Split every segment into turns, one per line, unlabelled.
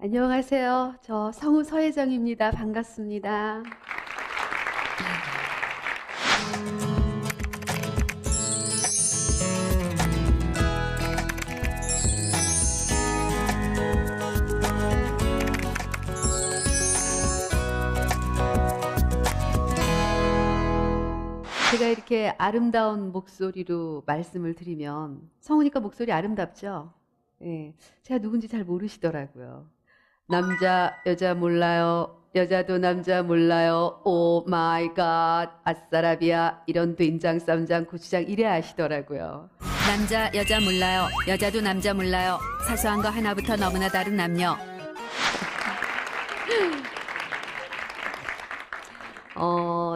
안녕하세요. 저 성우 서혜정입니다. 반갑습니다. 제가 이렇게 아름다운 목소리로 말씀을 드리면 성우니까 목소리 아름답죠? 예, 제가 누군지 잘 모르시더라고요. 남자, 여자 몰라요. 여자도 남자 몰라요. 오 마이 갓, 아싸라비아 이런 된장, 쌈장, 고추장 이래 하시더라고요.
남자, 여자 몰라요. 여자도 남자 몰라요. 사소한 거 하나부터 너무나 다른 남녀.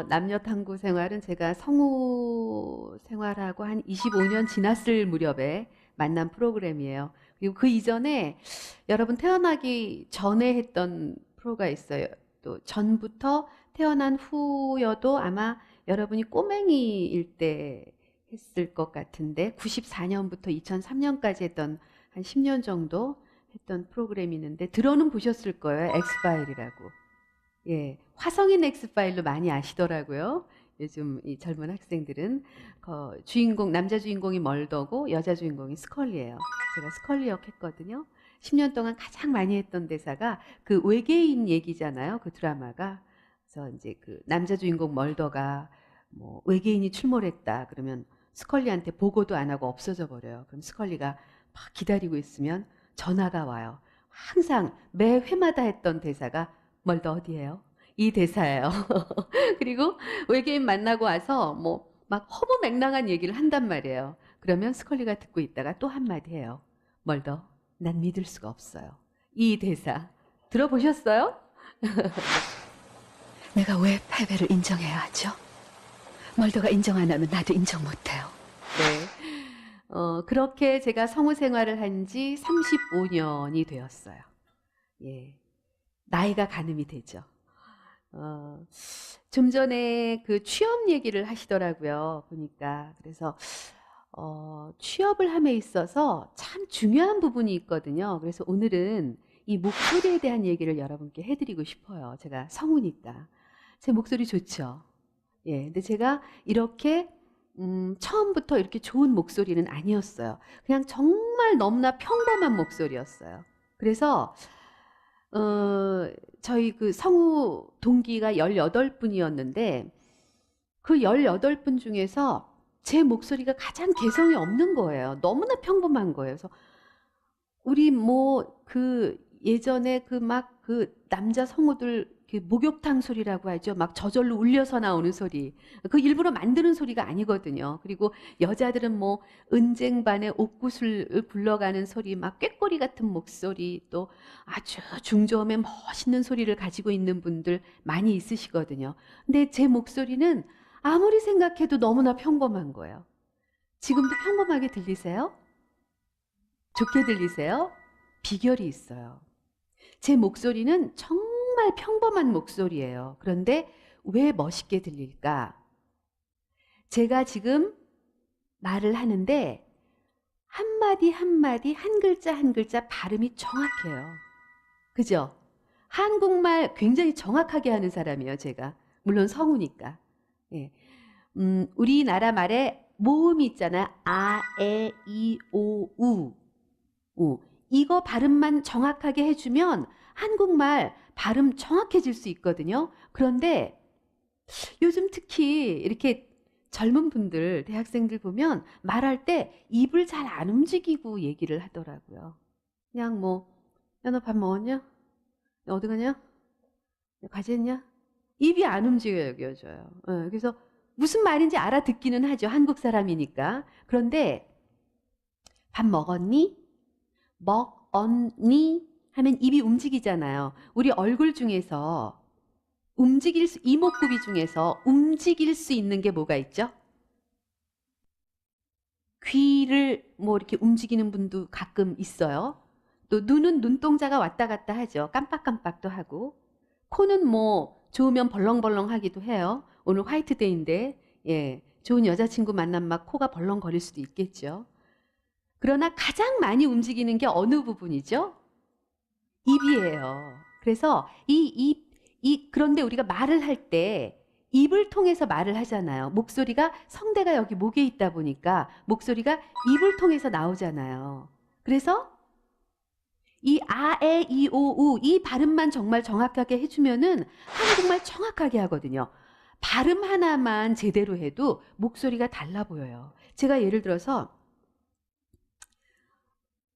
남녀 탐구 생활은 제가 성우 생활하고 한 25년 지났을 무렵에 만난 프로그램이에요. 그리고 그 이전에 여러분 태어나기 전에 했던 프로가 있어요. 또 전부터 태어난 후여도 아마 여러분이 꼬맹이일 때 했을 것 같은데 94년부터 2003년까지 했던 한 10년 정도 했던 프로그램이 있는데 들어는 보셨을 거예요. 엑스파일이라고. 예, 화성인 엑스파일로 많이 아시더라고요. 요즘 이 젊은 학생들은 주인공 남자 주인공이 멀더고 여자 주인공이 스컬리예요. 제가 스컬리 역 했거든요. 10년 동안 가장 많이 했던 대사가 그 외계인 얘기잖아요. 그 드라마가. 그래서 이제 그 남자 주인공 멀더가 뭐 외계인이 출몰했다 그러면 스컬리한테 보고도 안 하고 없어져 버려요. 그럼 스컬리가 막 기다리고 있으면 전화가 와요. 항상 매 회마다 했던 대사가 멀더 어디예요? 이 대사예요. 그리고 외계인 만나고 와서 뭐 막 허무맹랑한 얘기를 한단 말이에요. 그러면 스컬리가 듣고 있다가 또 한마디 해요. 멀더, 난 믿을 수가 없어요. 이 대사 들어보셨어요?
내가 왜 패배를 인정해야 하죠? 멀더가 인정 안 하면 나도 인정 못해요.
네. 그렇게 제가 성우 생활을 한 지 35년이 되었어요. 예. 나이가 가늠이 되죠. 좀 전에 그 취업 얘기를 하시더라고요. 보니까. 그래서, 취업을 함에 있어서 참 중요한 부분이 있거든요. 그래서 오늘은 이 목소리에 대한 얘기를 여러분께 해드리고 싶어요. 제가 성우니까. 제 목소리 좋죠? 예. 근데 제가 이렇게, 처음부터 이렇게 좋은 목소리는 아니었어요. 그냥 정말 너무나 평범한 목소리였어요. 그래서, 저희 그 성우 동기가 18분이었는데 그 18분 중에서 제 목소리가 가장 개성이 없는 거예요. 너무나 평범한 거예요. 그래서 우리 뭐 그 예전에 그 막 그 남자 성우들 그 목욕탕 소리라고 하죠. 막 저절로 울려서 나오는 소리. 그 일부러 만드는 소리가 아니거든요. 그리고 여자들은 뭐 은쟁반에 옥구슬을 굴러가는 소리, 막 꾀꼬리 같은 목소리, 또 아주 중저음의 멋있는 소리를 가지고 있는 분들 많이 있으시거든요. 근데 제 목소리는 아무리 생각해도 너무나 평범한 거예요. 지금도 평범하게 들리세요? 좋게 들리세요? 비결이 있어요. 제 목소리는 정말 평범한 목소리예요. 그런데 왜 멋있게 들릴까? 제가 지금 말을 하는데 한마디 한마디 한 글자 한 글자 발음이 정확해요. 그죠? 한국말 굉장히 정확하게 하는 사람이에요, 제가. 물론 성우니까. 예. 우리나라 말에 모음이 있잖아요. 아, 에, 이, 오, 우. 이거 발음만 정확하게 해주면 한국말 발음 정확해질 수 있거든요. 그런데 요즘 특히 이렇게 젊은 분들, 대학생들 보면 말할 때 입을 잘 안 움직이고 얘기를 하더라고요. 그냥 뭐, 야, 너 밥 먹었냐? 야, 어디 가냐? 야, 과제 했냐? 입이 안 움직여져요. 그래서 무슨 말인지 알아듣기는 하죠. 한국 사람이니까. 그런데 밥 먹었니? 먹었니? 하면 입이 움직이잖아요. 우리 얼굴 중에서 이목구비 중에서 움직일 수 있는 게 뭐가 있죠? 귀를 뭐 이렇게 움직이는 분도 가끔 있어요. 또 눈은 눈동자가 왔다 갔다 하죠. 깜빡깜빡도 하고. 코는 뭐 좋으면 벌렁벌렁 하기도 해요. 오늘 화이트데이인데, 예, 좋은 여자친구 만나면 막 코가 벌렁거릴 수도 있겠죠. 그러나 가장 많이 움직이는 게 어느 부분이죠? 입이에요. 그래서 그런데 우리가 말을 할 때 입을 통해서 말을 하잖아요. 목소리가 성대가 여기 목에 있다 보니까 목소리가 입을 통해서 나오잖아요. 그래서 이 아, 에, 이, 오, 우 이 발음만 정말 정확하게 해주면은 한국말 정확하게 하거든요. 발음 하나만 제대로 해도 목소리가 달라 보여요. 제가 예를 들어서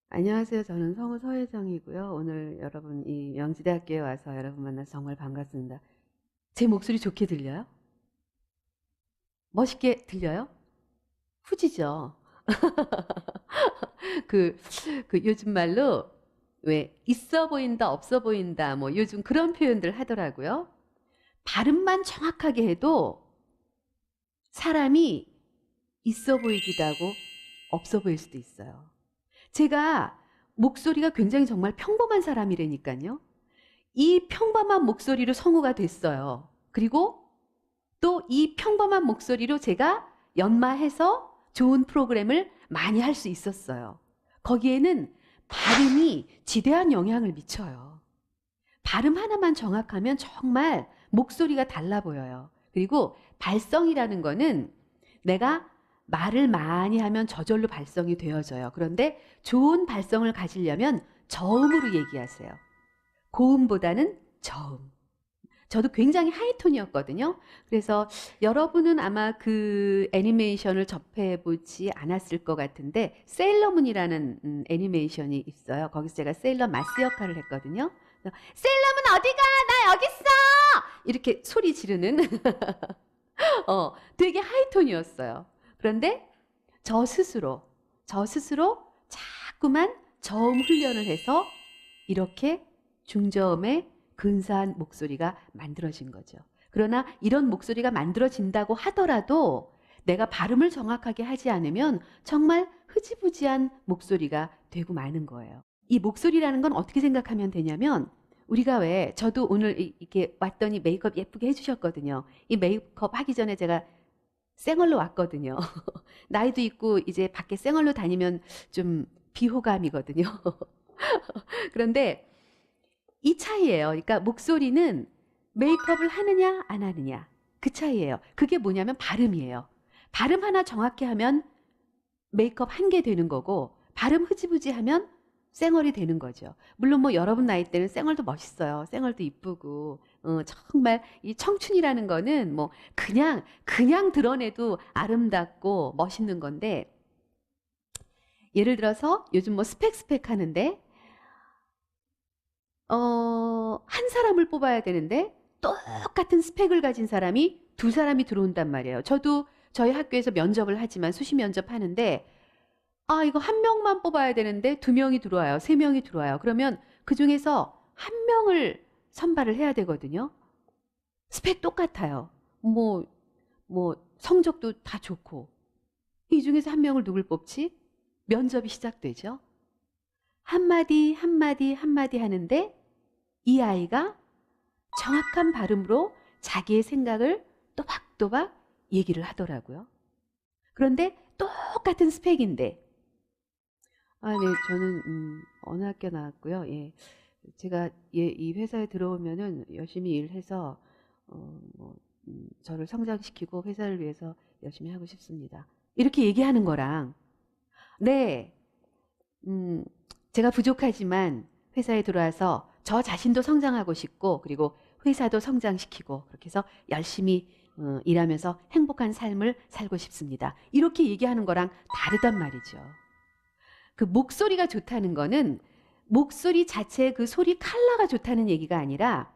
안녕하세요. 저는 성우 서혜정이고요. 오늘 여러분 이 명지대학교에 와서 여러분 만나서 정말 반갑습니다. 제 목소리 좋게 들려요? 멋있게 들려요? 후지죠. 그 요즘 말로 왜 있어 보인다, 없어 보인다, 뭐 요즘 그런 표현들 하더라고요. 발음만 정확하게 해도 사람이 있어 보이기도 하고 없어 보일 수도 있어요. 제가 목소리가 굉장히 정말 평범한 사람이라니까요. 이 평범한 목소리로 성우가 됐어요. 그리고 또 이 평범한 목소리로 제가 연마해서 좋은 프로그램을 많이 할 수 있었어요. 거기에는 발음이 지대한 영향을 미쳐요. 발음 하나만 정확하면 정말 목소리가 달라 보여요. 그리고 발성이라는 거는 내가 말을 많이 하면 저절로 발성이 되어져요. 그런데 좋은 발성을 가지려면 저음으로 얘기하세요. 고음보다는 저음. 저도 굉장히 하이톤이었거든요. 그래서 여러분은 아마 그 애니메이션을 접해보지 않았을 것 같은데 세일러문이라는 애니메이션이 있어요. 거기서 제가 세일러 마스 역할을 했거든요. 세일러문 어디가? 나 여기 있어! 이렇게 소리 지르는 되게 하이톤이었어요. 그런데 저 스스로 자꾸만 저음 훈련을 해서 이렇게 중저음의 근사한 목소리가 만들어진 거죠. 그러나 이런 목소리가 만들어진다고 하더라도 내가 발음을 정확하게 하지 않으면 정말 흐지부지한 목소리가 되고 마는 거예요. 이 목소리라는 건 어떻게 생각하면 되냐면 우리가 왜 저도 오늘 이렇게 왔더니 메이크업 예쁘게 해주셨거든요. 이 메이크업 하기 전에 제가 쌩얼로 왔거든요. 나이도 있고 이제 밖에 쌩얼로 다니면 좀 비호감이거든요. 그런데 이 차이예요. 그러니까 목소리는 메이크업을 하느냐 안 하느냐 그 차이예요. 그게 뭐냐면 발음이에요. 발음 하나 정확히 하면 메이크업 한 개 되는 거고 발음 흐지부지 하면 쌩얼이 되는 거죠. 물론 뭐 여러분 나이 때는 쌩얼도 멋있어요. 쌩얼도 이쁘고 정말 이 청춘이라는 거는 뭐 그냥 드러내도 아름답고 멋있는 건데 예를 들어서 요즘 뭐 스펙 하는데 한 사람을 뽑아야 되는데 똑같은 스펙을 가진 사람이 두 사람이 들어온단 말이에요. 저도 저희 학교에서 면접을 하지만 수시 면접 하는데 이거 한 명만 뽑아야 되는데 두 명이 들어와요. 세 명이 들어와요. 그러면 그 중에서 한 명을 선발을 해야 되거든요. 스펙 똑같아요. 뭐 성적도 다 좋고. 이 중에서 한 명을 누굴 뽑지? 면접이 시작되죠. 한마디 하는데 이 아이가 정확한 발음으로 자기의 생각을 또박또박 얘기를 하더라고요. 그런데 똑같은 스펙인데 네, 저는 어느 학교 나왔고요. 예, 제가 이 회사에 들어오면은 열심히 일해서 저를 성장시키고 회사를 위해서 열심히 하고 싶습니다. 이렇게 얘기하는 거랑 네, 제가 부족하지만 회사에 들어와서 저 자신도 성장하고 싶고 그리고 회사도 성장시키고 그렇게 해서 열심히 일하면서 행복한 삶을 살고 싶습니다. 이렇게 얘기하는 거랑 다르단 말이죠. 그 목소리가 좋다는 거는 목소리 자체의 그 소리 컬러가 좋다는 얘기가 아니라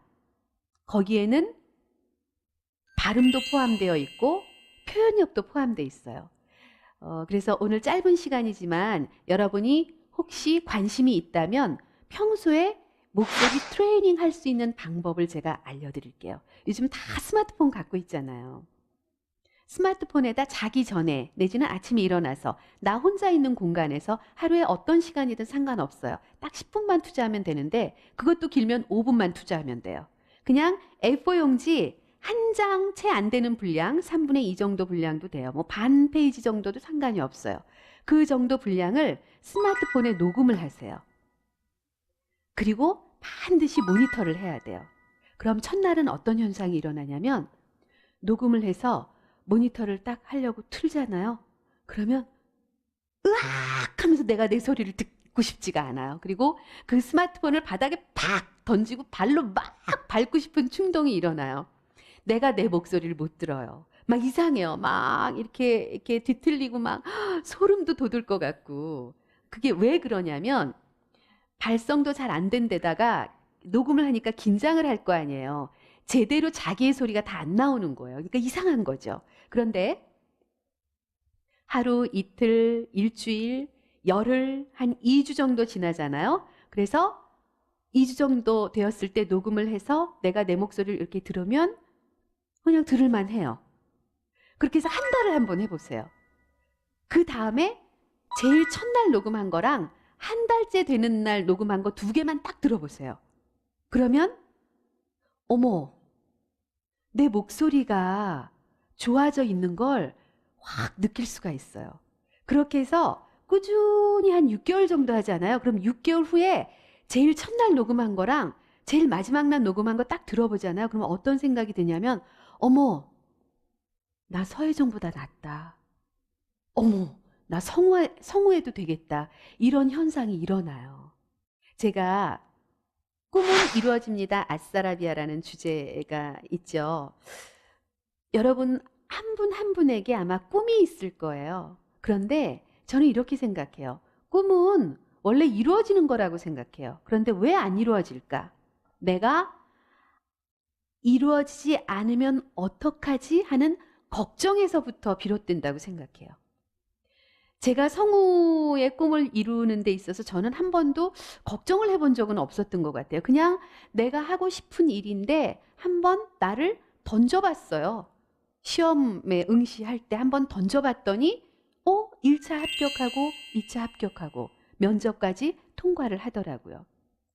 거기에는 발음도 포함되어 있고 표현력도 포함되어 있어요. 그래서 오늘 짧은 시간이지만 여러분이 혹시 관심이 있다면 평소에 목소리 트레이닝 할 수 있는 방법을 제가 알려드릴게요. 요즘 다 스마트폰 갖고 있잖아요. 스마트폰에다 자기 전에 내지는 아침에 일어나서 나 혼자 있는 공간에서 하루에 어떤 시간이든 상관없어요. 딱 10분만 투자하면 되는데 그것도 길면 5분만 투자하면 돼요. 그냥 A4 용지 한 장 채 안 되는 분량, 3분의 2 정도 분량도 돼요. 뭐 반 페이지 정도도 상관이 없어요. 그 정도 분량을 스마트폰에 녹음을 하세요. 그리고 반드시 모니터를 해야 돼요. 그럼 첫날은 어떤 현상이 일어나냐면 녹음을 해서 모니터를 딱 하려고 틀잖아요. 그러면 으악 하면서 내가 내 소리를 듣고 싶지가 않아요. 그리고 그 스마트폰을 바닥에 팍 던지고 발로 막 밟고 싶은 충동이 일어나요. 내가 내 목소리를 못 들어요. 막 이상해요. 막 이렇게 뒤틀리고 막 소름도 돋을 것 같고. 그게 왜 그러냐면 발성도 잘 안 된 데다가 녹음을 하니까 긴장을 할 거 아니에요. 제대로 자기의 소리가 다 안 나오는 거예요. 그러니까 이상한 거죠. 그런데 하루, 이틀, 일주일, 열흘, 한 2주 정도 지나잖아요. 그래서 2주 정도 되었을 때 녹음을 해서 내가 내 목소리를 이렇게 들으면 그냥 들을만 해요. 그렇게 해서 한 달을 한번 해보세요. 그 다음에 제일 첫날 녹음한 거랑 한 달째 되는 날 녹음한 거 2개만 딱 들어보세요. 그러면 어머, 내 목소리가 좋아져 있는 걸 확 느낄 수가 있어요. 그렇게 해서 꾸준히 한 6개월 정도 하잖아요. 그럼 6개월 후에 제일 첫날 녹음한 거랑 제일 마지막 날 녹음한 거 딱 들어보잖아요. 그러면 어떤 생각이 드냐면 어머, 나 서혜정보다 낫다. 어머, 나 성우해도 되겠다. 이런 현상이 일어나요. 제가 꿈은 이루어집니다. 아싸라비아라는 주제가 있죠. 여러분 한 분 한 분에게 아마 꿈이 있을 거예요. 그런데 저는 이렇게 생각해요. 꿈은 원래 이루어지는 거라고 생각해요. 그런데 왜 안 이루어질까? 내가 이루어지지 않으면 어떡하지 하는 걱정에서부터 비롯된다고 생각해요. 제가 성우의 꿈을 이루는 데 있어서 저는 한 번도 걱정을 해본 적은 없었던 것 같아요. 그냥 내가 하고 싶은 일인데 한번 나를 던져봤어요. 시험에 응시할 때 한번 던져봤더니 1차 합격하고 2차 합격하고 면접까지 통과를 하더라고요.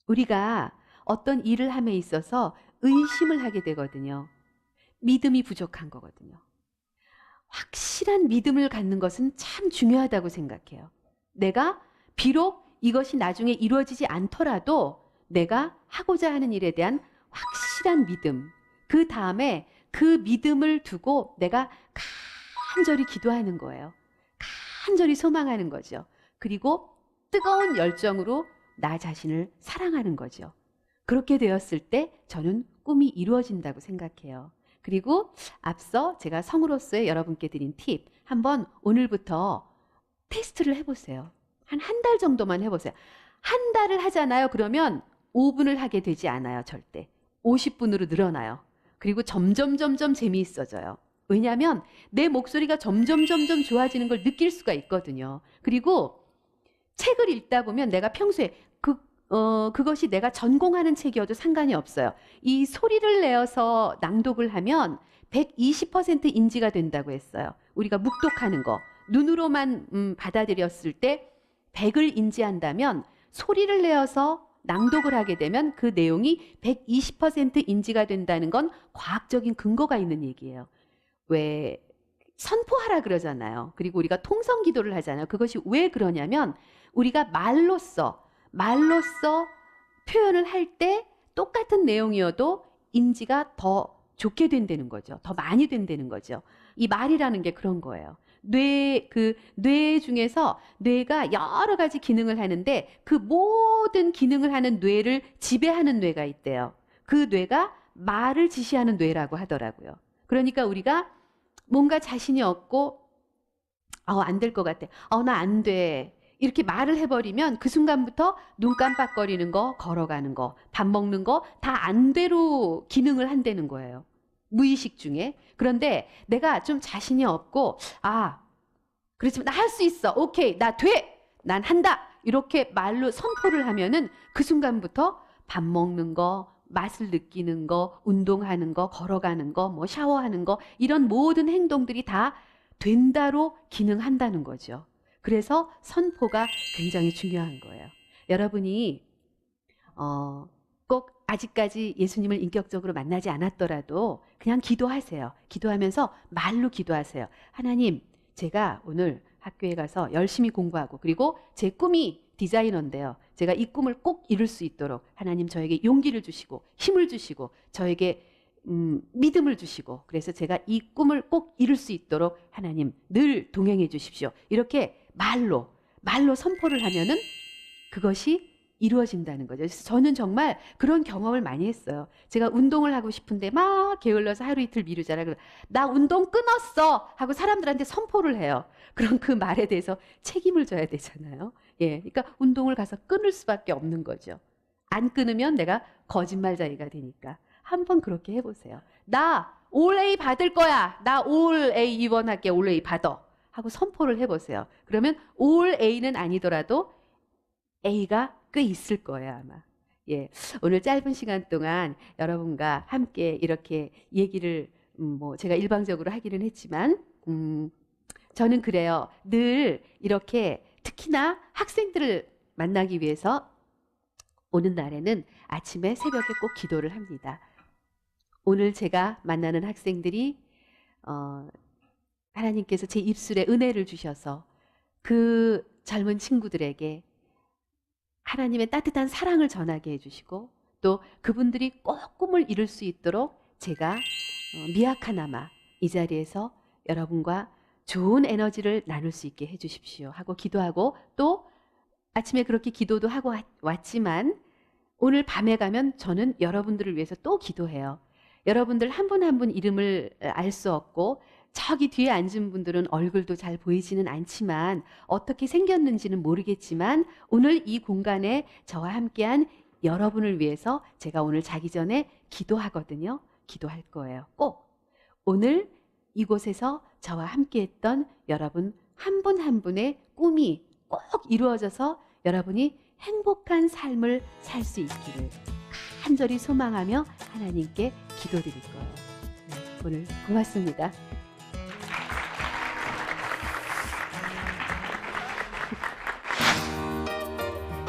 우리가 어떤 일을 함에 있어서 의심을 하게 되거든요. 믿음이 부족한 거거든요. 확실한 믿음을 갖는 것은 참 중요하다고 생각해요. 내가 비록 이것이 나중에 이루어지지 않더라도 내가 하고자 하는 일에 대한 확실한 믿음, 그 다음에 그 믿음을 두고 내가 간절히 기도하는 거예요. 간절히 소망하는 거죠. 그리고 뜨거운 열정으로 나 자신을 사랑하는 거죠. 그렇게 되었을 때 저는 꿈이 이루어진다고 생각해요. 그리고 앞서 제가 성우로서의 여러분께 드린 팁, 한번 오늘부터 테스트를 해보세요. 한 달 정도만 해보세요. 한 달을 하잖아요. 그러면 5분을 하게 되지 않아요. 절대. 50분으로 늘어나요. 그리고 점점 재미있어져요. 왜냐하면 내 목소리가 점점 좋아지는 걸 느낄 수가 있거든요. 그리고 책을 읽다 보면 내가 평소에 그것이 내가 전공하는 책이어도 상관이 없어요. 이 소리를 내어서 낭독을 하면 120% 인지가 된다고 했어요. 우리가 묵독하는 거. 눈으로만 받아들였을 때 100을 인지한다면 소리를 내어서 낭독을 하게 되면 그 내용이 120% 인지가 된다는 건 과학적인 근거가 있는 얘기예요. 왜 선포하라 그러잖아요. 그리고 우리가 통성 기도를 하잖아요. 그것이 왜 그러냐면 우리가 말로써 표현을 할 때 똑같은 내용이어도 인지가 더 좋게 된다는 거죠. 더 많이 된다는 거죠. 이 말이라는 게 그런 거예요. 뇌 중에서 뇌가 여러 가지 기능을 하는데 그 모든 기능을 하는 뇌를 지배하는 뇌가 있대요. 그 뇌가 말을 지시하는 뇌라고 하더라고요. 그러니까 우리가 뭔가 자신이 없고 안 될 것 같아. 나 안 돼. 이렇게 말을 해버리면 그 순간부터 눈 깜빡거리는 거, 걸어가는 거, 밥 먹는 거 다 안 돼로 기능을 한다는 거예요. 무의식 중에. 그런데 내가 좀 자신이 없고 그렇지만 나 할 수 있어. 오케이, 나 돼. 난 한다. 이렇게 말로 선포를 하면은 그 순간부터 밥 먹는 거, 맛을 느끼는 거, 운동하는 거, 걸어가는 거, 뭐 샤워하는 거 이런 모든 행동들이 다 된다로 기능한다는 거죠. 그래서 선포가 굉장히 중요한 거예요. 여러분이 꼭 아직까지 예수님을 인격적으로 만나지 않았더라도 그냥 기도하세요. 기도하면서 말로 기도하세요. 하나님, 제가 오늘 학교에 가서 열심히 공부하고 그리고 제 꿈이 디자이너인데요. 제가 이 꿈을 꼭 이룰 수 있도록 하나님 저에게 용기를 주시고 힘을 주시고 저에게 믿음을 주시고 그래서 제가 이 꿈을 꼭 이룰 수 있도록 하나님 늘 동행해 주십시오. 이렇게 말로 선포를 하면은 그것이 이루어진다는 거죠. 그래서 저는 정말 그런 경험을 많이 했어요. 제가 운동을 하고 싶은데 막 게을러서 하루 이틀 미루잖아요. 그럼 나 운동 끊었어 하고 사람들한테 선포를 해요. 그럼 그 말에 대해서 책임을 져야 되잖아요. 예, 그러니까 운동을 가서 끊을 수밖에 없는 거죠. 안 끊으면 내가 거짓말쟁이가 되니까 한번 그렇게 해보세요. 나 올 A 받을 거야. 나 올 A 입원할게. 올 A 받아. 하고 선포를 해보세요. 그러면 올 A는 아니더라도 A가 꽤 있을 거예요, 아마. 예. 오늘 짧은 시간 동안 여러분과 함께 이렇게 얘기를, 제가 일방적으로 하기는 했지만, 저는 그래요. 늘 이렇게 특히나 학생들을 만나기 위해서 오는 날에는 아침에 새벽에 꼭 기도를 합니다. 오늘 제가 만나는 학생들이, 하나님께서 제 입술에 은혜를 주셔서 그 젊은 친구들에게 하나님의 따뜻한 사랑을 전하게 해주시고 또 그분들이 꼭 꿈을 이룰 수 있도록 제가 미약하나마 이 자리에서 여러분과 좋은 에너지를 나눌 수 있게 해주십시오 하고 기도하고 또 아침에 그렇게 기도도 하고 왔지만 오늘 밤에 가면 저는 여러분들을 위해서 또 기도해요. 여러분들 한 분 한 분 이름을 알 수 없고 저기 뒤에 앉은 분들은 얼굴도 잘 보이지는 않지만 어떻게 생겼는지는 모르겠지만 오늘 이 공간에 저와 함께한 여러분을 위해서 제가 오늘 자기 전에 기도하거든요. 기도할 거예요. 꼭 오늘 이곳에서 저와 함께했던 여러분 한 분 한 분의 꿈이 꼭 이루어져서 여러분이 행복한 삶을 살 수 있기를 간절히 소망하며 하나님께 기도드릴 거예요. 네, 오늘 고맙습니다.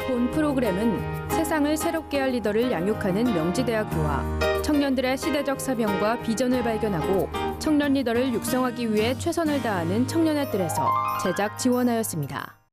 본 프로그램은 세상을 새롭게 할 리더를 양육하는 명지대학교와 청년들의 시대적 사명과 비전을 발견하고 청년 리더를 육성하기 위해 최선을 다하는 청년의 뜰에서 제작 지원하였습니다.